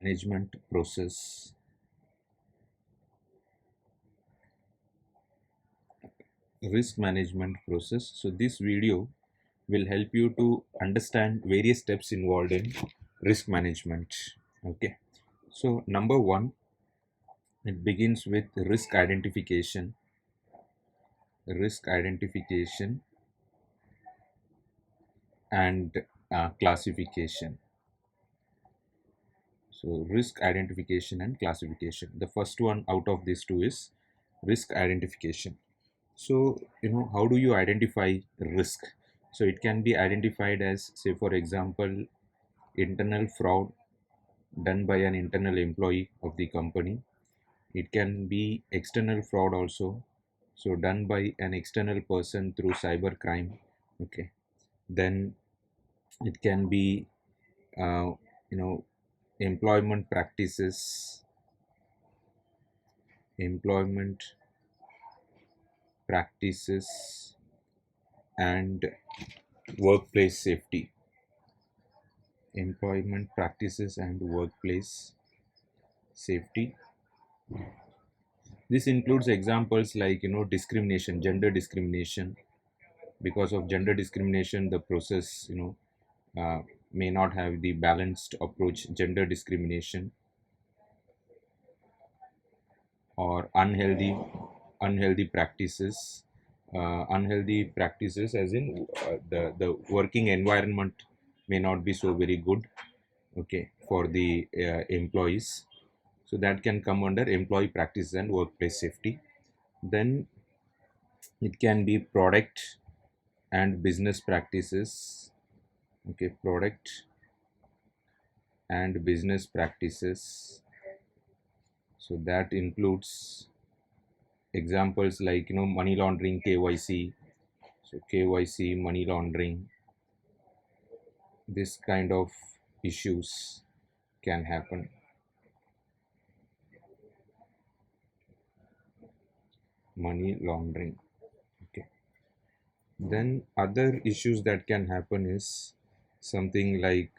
management process. Risk management process. So this video will help you to understand various steps involved in risk management. Okay, so number one, it begins with risk identification and classification. So risk identification and classification. The first one out of these two is risk identification. So, how do you identify risk? So it can be identified as, say, for example, internal fraud done by an internal employee of the company. It can be external fraud also, so done by an external person through cyber crime. Okay, then it can be, uh, you know, employment practices, employment practices, and workplace safety. Employment practices and workplace safety. This includes examples like, discrimination, gender discrimination. Because of gender discrimination, the process, may not have the balanced approach. Gender discrimination, or unhealthy practices. Unhealthy practices as in, the working environment may not be so very good, okay, for the employees. So that can come under employee practices and workplace safety. Then it can be product and business practices. Okay, product and business practices. So that includes examples like, money laundering, KYC. So KYC, money laundering, this kind of issues can happen. Money laundering. Okay. Then other issues that can happen is something like,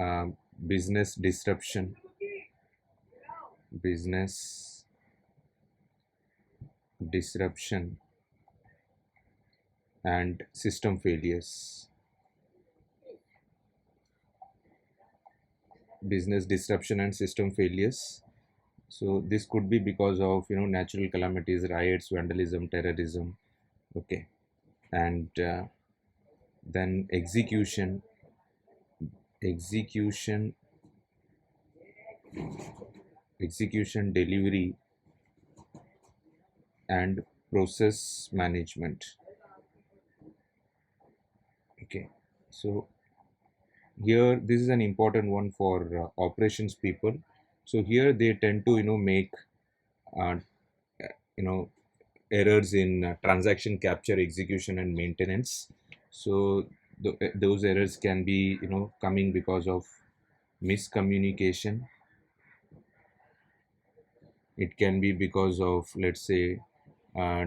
uh, business disruption, business disruption and system failures. Business disruption and system failures. So this could be because of, natural calamities, riots, vandalism, terrorism. Okay, and then execution, delivery, and process management. Okay, so here this is an important one for operations people. So here they tend to, make uh, you know errors in transaction capture, execution, and maintenance. So those errors can be, coming because of miscommunication. It can be because of, let's say, uh,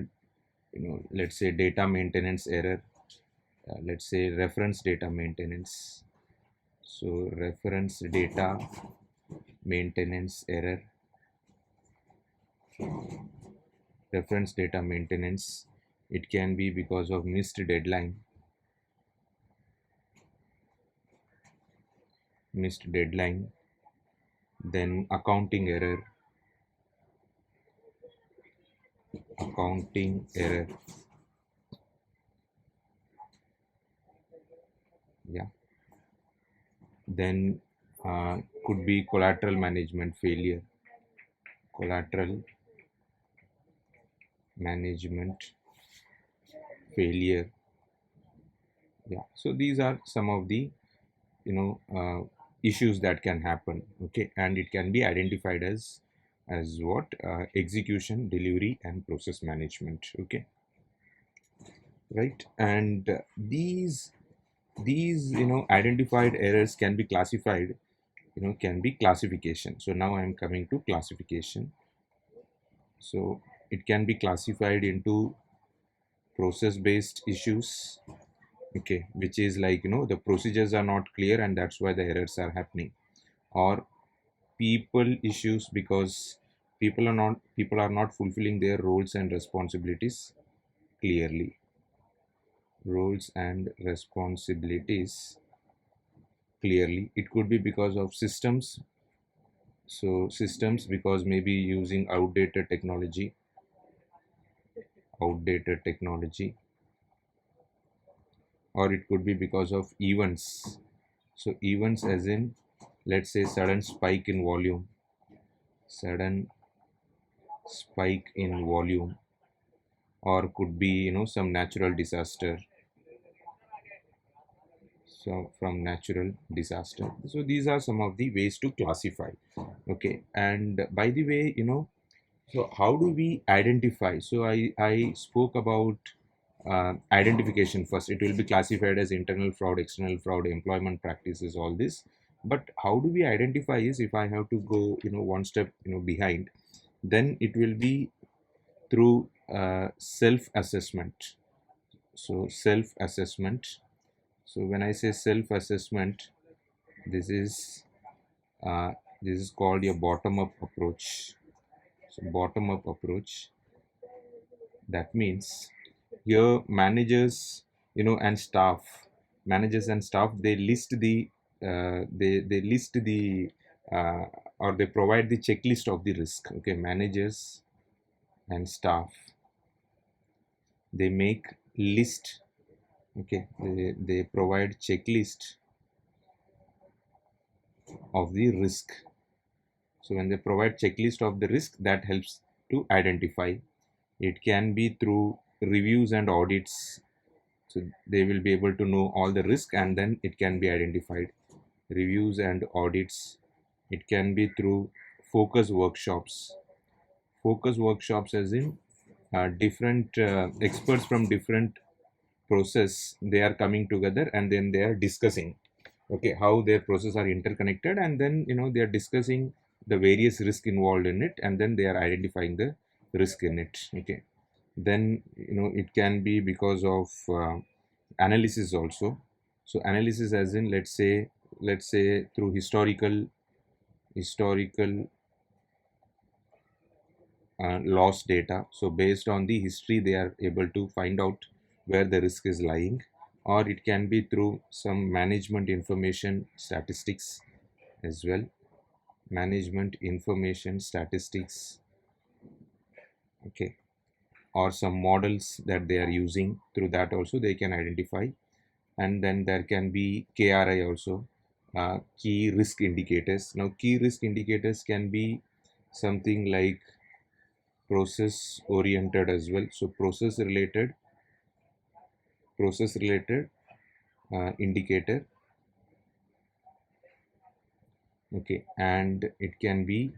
data maintenance error. Let's say reference data maintenance. So reference data maintenance error. Reference data maintenance. It can be because of missed deadline. Then accounting error. Yeah. Then could be collateral management failure. Collateral management failure. Yeah, so these are some of the, issues that can happen. Okay, and it can be identified as what, execution, delivery, and process management. Okay, right. And these identified errors can be classified, can be classification. So now I am coming to classification. So it can be classified into process based issues. Okay, which is like, the procedures are not clear and that's why the errors are happening. Or people issues because people are not fulfilling their roles and responsibilities clearly. Roles and responsibilities clearly. It could be because of systems. So systems, because maybe using outdated technology, or it could be because of events. So events as in, let's say, sudden spike in volume, or could be some natural disaster. So from natural disaster. So these are some of the ways to classify. Okay, and by the way, so how do we identify? So I spoke about identification first. It will be classified as internal fraud, external fraud, employment practices, all this. But how do we identify is, if I have to go one step behind, then it will be through self assessment. So self assessment. So when I say self assessment, this is uh, this is called your bottom up approach. So bottom up approach, that means here managers and staff, they list the they list the uh, or they provide the checklist of the risk. Okay, managers and staff, they make list. Okay, they provide checklist of the risk. So when they provide checklist of the risk, that helps to identify. It can be through reviews and audits. So they will be able to know all the risk, and then it can be identified. Reviews and audits. It can be through focus workshops. Focus workshops as in different experts from different process, they are coming together and then they are discussing, okay, how their process are interconnected, and then they are discussing the various risk involved in it, and then they are identifying the risk in it. Okay, then it can be because of analysis also. So analysis as in, let's say through historical loss data. So based on the history, they are able to find out where the risk is lying. Or it can be through some management information statistics as well. Management information statistics. Okay, or some models that they are using, through that also they can identify. And then there can be KRI also, key risk indicators. Now key risk indicators can be something like process oriented as well. So process related indicator. Okay, and it can be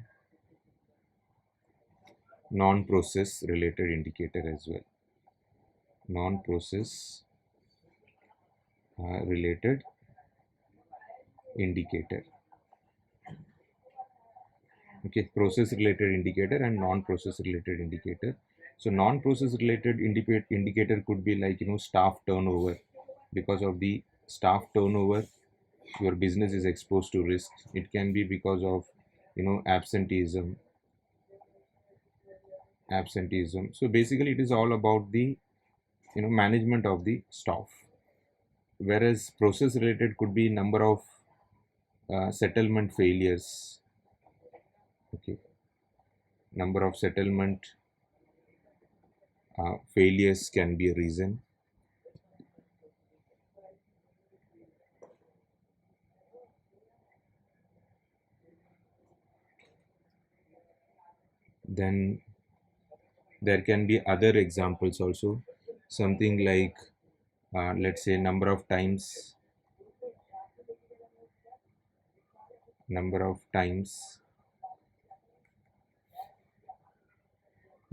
non-process related indicator as well. Non-process related indicator. Okay, process related indicator and non-process related indicator. So non-process related indicator could be like staff turnover. Because of the staff turnover, your business is exposed to risk. It can be because of absenteeism. So basically it is all about the management of the staff. Whereas process related could be number of settlement failures. Okay, number of settlement failures can be a reason. Then there can be other examples also, something like let's say number of times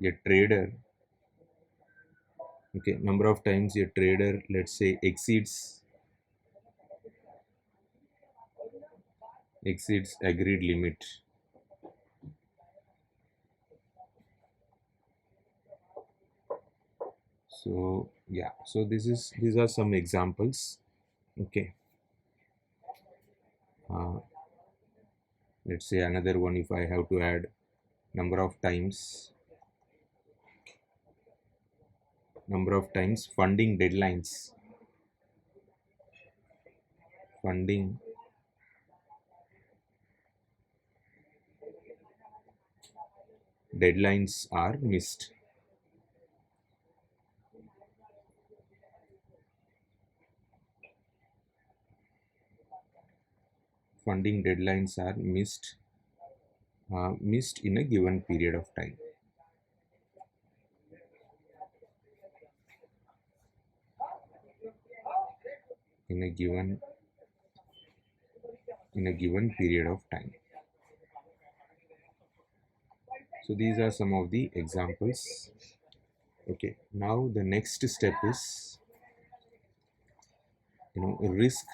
a trader. Okay, number of times a trader, let's say, exceeds agreed limit. So yeah, so these are some examples. Okay, uh, let's say another one, if I have to add number of times funding deadlines, funding deadlines are missed. Funding deadlines are missed in a given period of time. In a given period of time. So these are some of the examples. Okay, now the next step is, risk.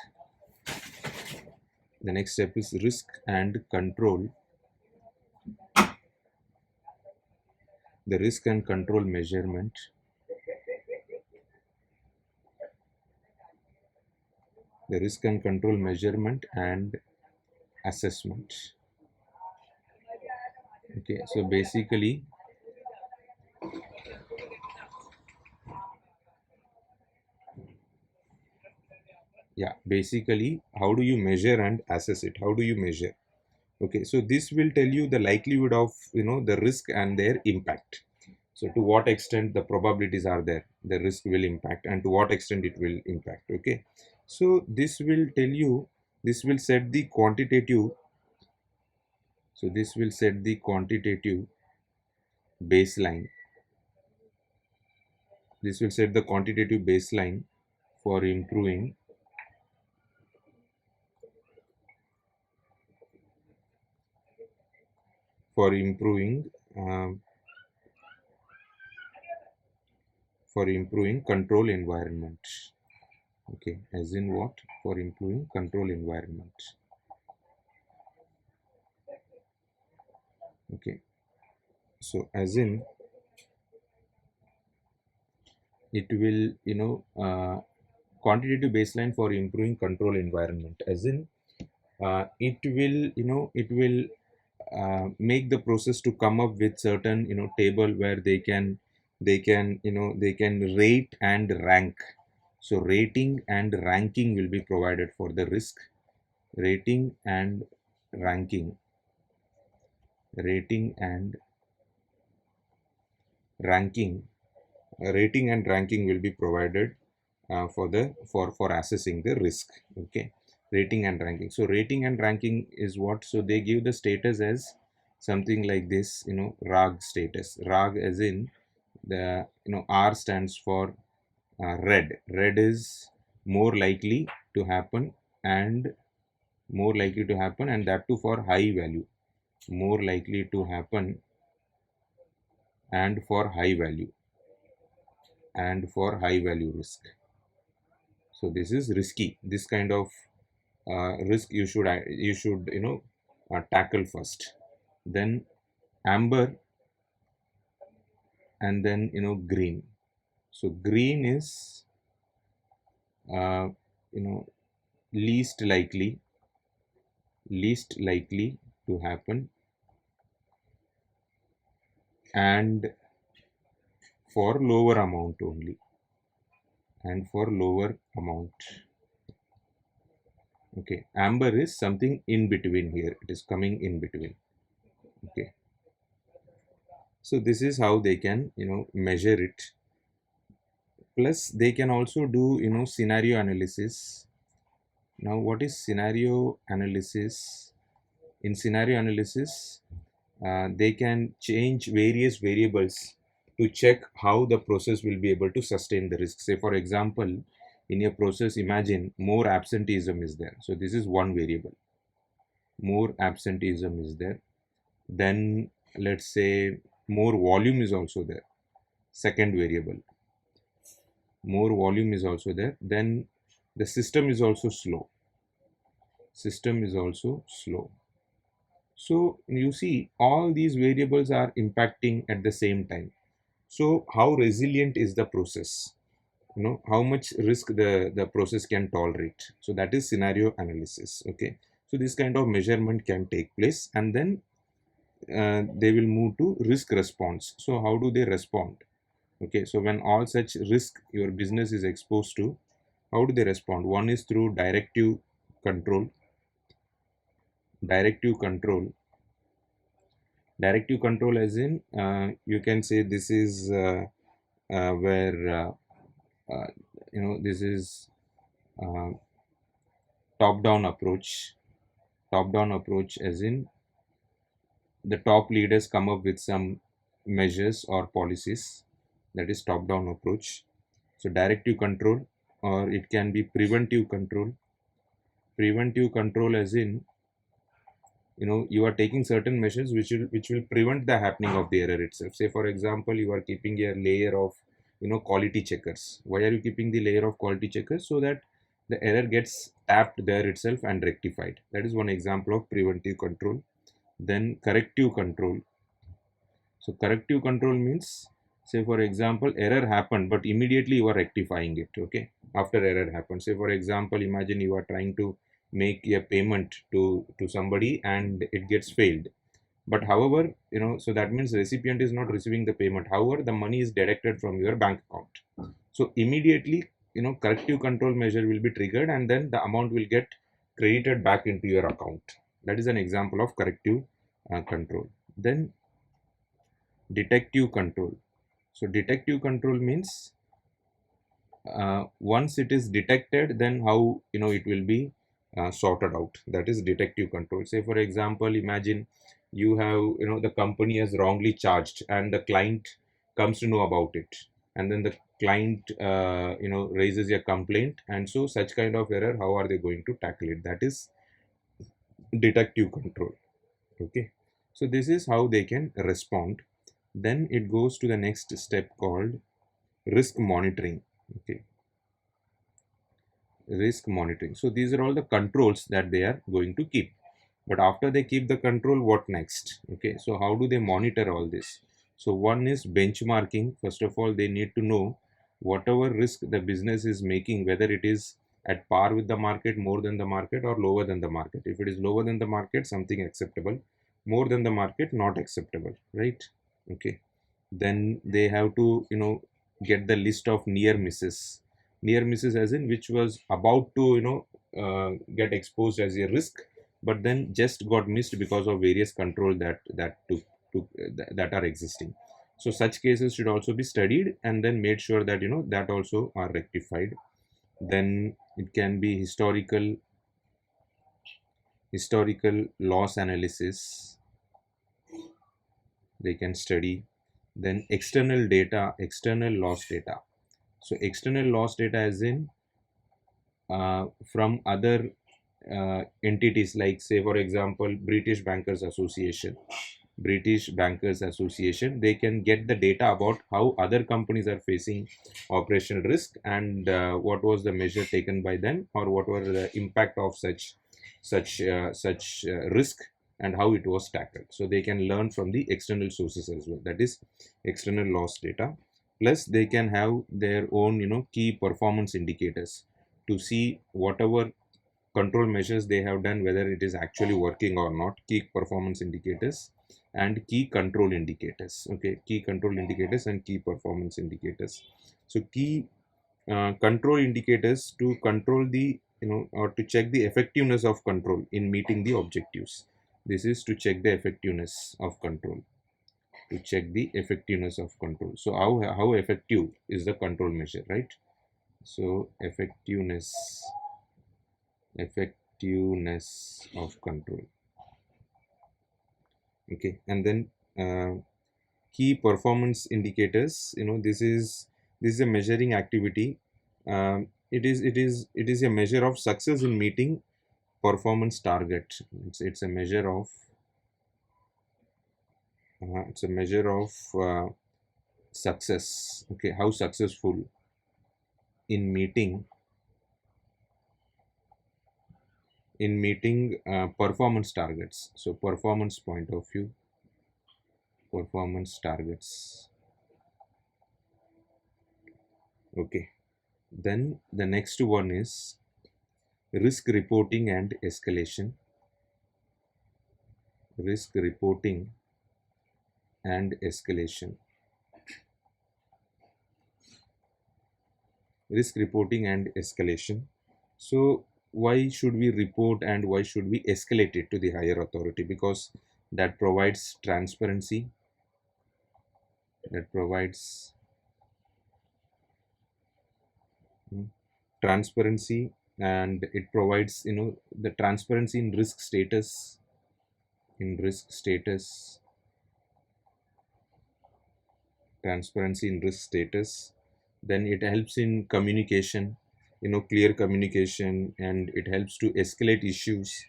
The next step is risk and control. The risk and control measurement. The risk and control measurement and assessment. Okay, so basically, how do you measure and assess it? How do you measure? Okay, so this will tell you the likelihood of, the risk and their impact. So to what extent the probabilities are there, the risk will impact, and to what extent it will impact. Okay, so this will tell you, this will set the quantitative, so this will set the quantitative baseline. This will set the quantitative baseline for improving for improving um, for improving control environment. Okay, as in what? For improving control environment. Okay, so as in, it will, quantitative baseline for improving control environment, as in, it will make the process to come up with certain, table where they can rate and rank. So rating and ranking will be provided for the risk. Rating and ranking. Rating and ranking. Rating and ranking will be provided for assessing the risk. Okay, rating and ranking. So rating and ranking is what? So they give the status as something like this, RAG status. RAG as in, the R stands for red. Red is more likely to happen, and that too for high value. More likely to happen and for high value risk. So this is risky. This kind of risk you should tackle first. Then amber, and then green. So green is uh, you know least likely to happen, and for lower amount only, and for lower amount. Okay, amber is something in between here. It is coming in between. Okay, so this is how they can measure it. Plus they can also do scenario analysis. Now what is scenario analysis? In scenario analysis, they can change various variables to check how the process will be able to sustain the risk. Say for example, in a process, imagine more absenteeism is there. So this is one variable. More absenteeism is there. Then let's say more volume is also there. Second variable. More volume is also there. Then the system is also slow. System is also slow. So you see, all these variables are impacting at the same time. So how resilient is the process? How much risk the process can tolerate. So that is scenario analysis. Okay, So this kind of measurement can take place, and then they will move to risk response. So how do they respond? Okay, so when all such risk your business is exposed to, how do they respond? One is through control directive control directive control, as in you can say this is where uh, this is uh, top down approach, as in the top leaders come up with some measures or policies. That is top down approach. So directive control, or it can be preventive control, as in you are taking certain measures which will prevent the happening of the error itself. Say for example, you are keeping a layer of quality checkers. Why are you keeping the layer of quality checkers? So that the error gets tapped there itself and rectified. That is one example of preventive control. Then corrective control. So corrective control means, say for example, error happened but immediately you are rectifying it. Okay, after error happened, say for example, imagine you are trying to make a payment to somebody and it gets failed. But however, so that means recipient is not receiving the payment. However, the money is deducted from your bank account. So immediately, corrective control measure will be triggered, and then the amount will get credited back into your account. That is an example of corrective control. Then detective control. So detective control means once it is detected, then how it will be sorted out. That is detective control. Say for example, imagine you have the company has wrongly charged and the client comes to know about it, and then the client raises a complaint, and so such kind of error, how are they going to tackle it? That is detective control. Okay, so this is how they can respond. Then it goes to the next step called risk monitoring. Okay, risk monitoring. So these are all the controls that they are going to keep. But after they keep the control, what next? Okay, so how do they monitor all this? So one is benchmarking. First of all, they need to know whatever risk the business is making, whether it is at par with the market, more than the market, or lower than the market. If it is lower than the market, something acceptable. More than the market, not acceptable, right? Okay, then they have to get the list of near misses, as in which was about to get exposed as a risk, but then just got missed because of various control that are existing. So such cases should also be studied and then made sure that that also are rectified. Then it can be historical loss analysis, they can study. Then external loss data. So external loss data, as in from other entities, like say for example British Bankers Association, they can get the data about how other companies are facing operational risk, and what was the measure taken by them, or what were the impact of such risk, and how it was tackled. So they can learn from the external sources as well. That is external loss data. Plus they can have their own key performance indicators to see whatever control measures they have done, whether it is actually working or not. Key performance indicators and key control indicators. Okay, key control indicators and key performance indicators. So key control indicators to control the or to check the effectiveness of control in meeting the objectives. This is to check the effectiveness of control. So how effective is the control measure, right? So effectiveness of control. Okay, and then key performance indicators. This is a measuring activity. It is a measure of success in meeting performance target. It's a measure of success. Okay, how successful in meeting performance targets. So performance point of view, performance targets. Okay, then the next one is risk reporting and escalation. risk reporting and escalation. Risk reporting and escalation. So why should we report and why should we escalate it to the higher authority? Because that provides transparency, that provides mm, transparency, and it provides, the transparency in risk status, in risk status transparency in risk status. Then it helps in communication, clear communication, and it helps to escalate issues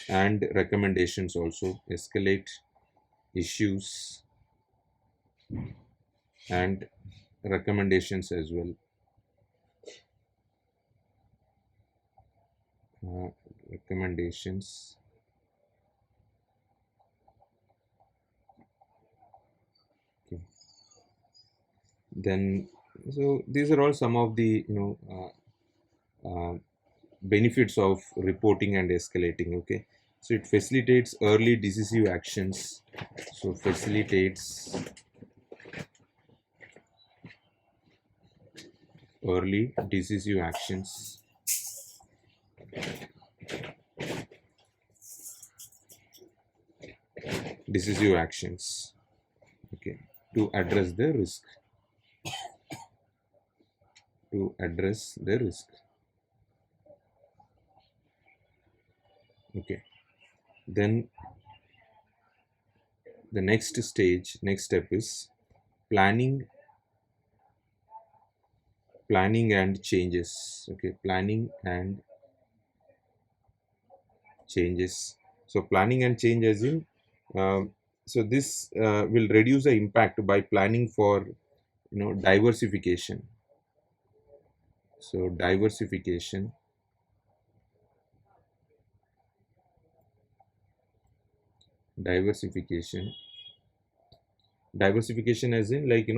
and recommendations also. Escalate issues and recommendations as well. uh, Recommendations. Okay. Then, so these are all some of the benefits of reporting and escalating. Okay, so it facilitates early decisive actions. So facilitates early decisive actions. Decisive actions. Okay, to address the risk. To address the risk. Okay, then the next step is planning and changes. Okay, planning and changes. So planning and change as in, so this will reduce the impact by planning for diversification. So diversification diversification as in, like,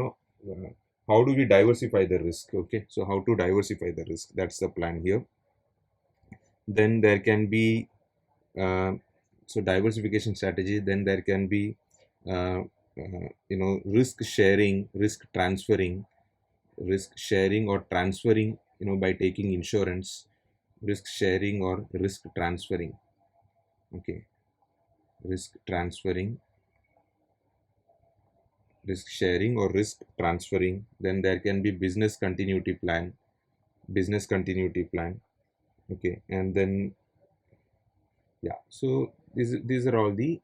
how do we diversify the risk? Okay, so how to diversify the risk, that's the plan here. Then there can be so diversification strategy. Then there can be risk sharing, risk sharing or transferring, by taking insurance. Risk sharing or risk transferring. Okay, risk transferring, risk sharing or risk transferring. Then there can be business continuity plan. Okay, and then, yeah, so these are all the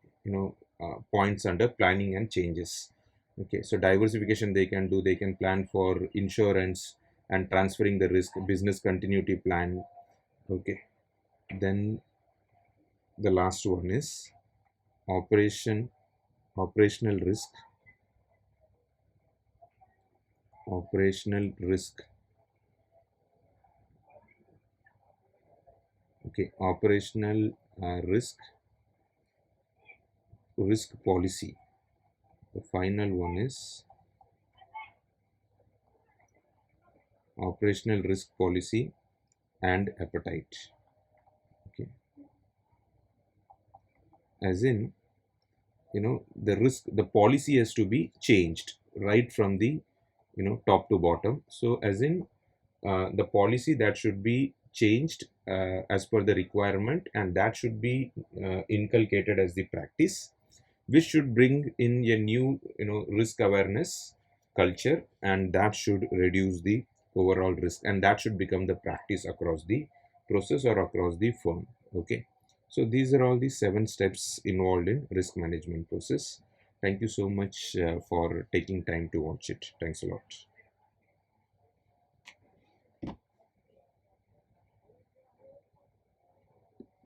points under planning and changes. Okay, so diversification they can plan for insurance and transferring the risk, business continuity plan. Okay, then the last one is operational risk. Operational risk. Okay, operational risk policy. The final one is operational risk policy and appetite. Okay, as in, the policy has to be changed right from the top to bottom. So as in, the policy that should be changed as per the requirement, and that should be inculcated as the practice, which should bring in a new risk awareness culture, and that should reduce the overall risk, and that should become the practice across the process or across the firm. Okay, so these are all the 7 steps involved in risk management process. Thank you so much for taking time to watch it. Thanks a lot.